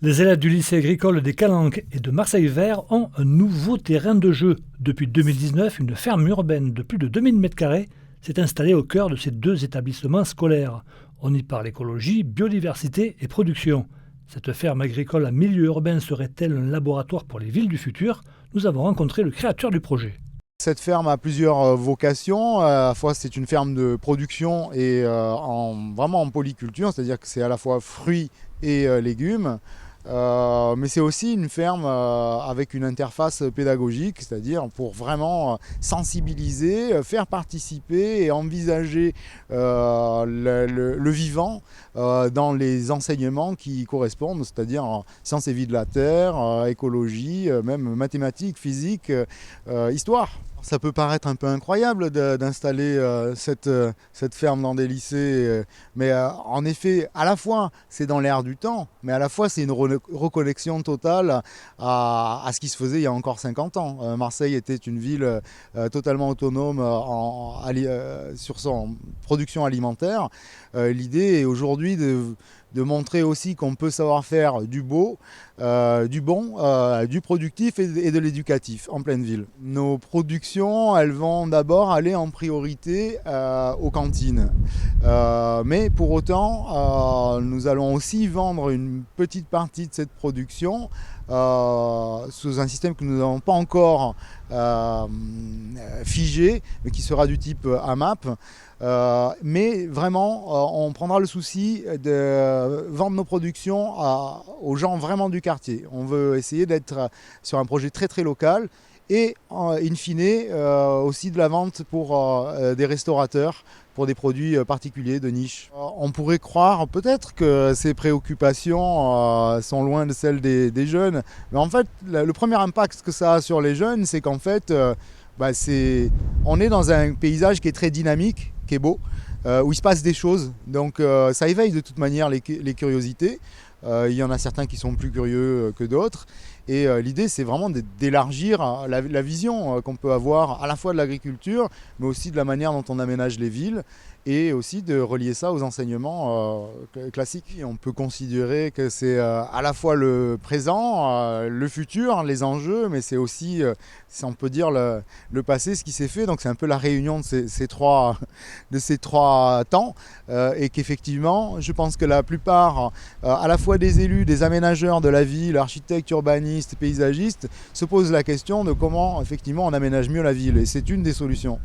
Les élèves du lycée agricole des Calanques et de Marseille-Vert ont un nouveau terrain de jeu. Depuis 2019, une ferme urbaine de plus de 2000 m² s'est installée au cœur de ces deux établissements scolaires. On y parle écologie, biodiversité et production. Cette ferme agricole à milieu urbain serait-elle un laboratoire pour les villes du futur? Nous avons rencontré le créateur du projet. Cette ferme a plusieurs vocations. À la fois, c'est une ferme de production et vraiment en polyculture, c'est-à-dire que c'est à la fois fruits et légumes. Mais c'est aussi une ferme avec une interface pédagogique, c'est-à-dire pour vraiment sensibiliser, faire participer et envisager le vivant dans les enseignements qui correspondent, c'est-à-dire en sciences et vie de la terre, écologie, même mathématiques, physique, histoire. Ça peut paraître un peu incroyable d'installer cette ferme dans des lycées, mais en effet, à la fois c'est dans l'air du temps, mais à la fois c'est une reconnexion totale à ce qui se faisait il y a encore 50 ans. Marseille était une ville totalement autonome sur son production alimentaire. L'idée est aujourd'hui de montrer aussi qu'on peut savoir faire du beau, du bon, du productif et de l'éducatif en pleine ville. Nos productions, elles vont d'abord aller en priorité aux cantines. Mais pour autant, nous allons aussi vendre une petite partie de cette production sous un système que nous n'avons pas encore figé, mais qui sera du type AMAP. Mais vraiment, on prendra le souci de vendre nos productions aux gens vraiment du quartier. On veut essayer d'être sur un projet très très local et in fine aussi de la vente pour des restaurateurs, pour des produits particuliers de niche. On pourrait croire peut-être que ces préoccupations sont loin de celles des jeunes, mais en fait le premier impact que ça a sur les jeunes, c'est qu'en fait on est dans un paysage qui est très dynamique, qui est beau, où il se passe des choses. Donc ça éveille de toute manière les curiosités. Il y en a certains qui sont plus curieux que d'autres. Et l'idée, c'est vraiment d'élargir la vision qu'on peut avoir à la fois de l'agriculture, mais aussi de la manière dont on aménage les villes, et aussi de relier ça aux enseignements classiques. Et on peut considérer que c'est à la fois le présent, le futur, les enjeux, mais c'est aussi, si on peut dire, le passé, ce qui s'est fait. Donc c'est un peu la réunion de ces trois temps, et qu'effectivement, je pense que la plupart, à la fois des élus, des aménageurs de la ville, architectes, urbanistes, paysagistes, se posent la question de comment effectivement on aménage mieux la ville. Et c'est une des solutions.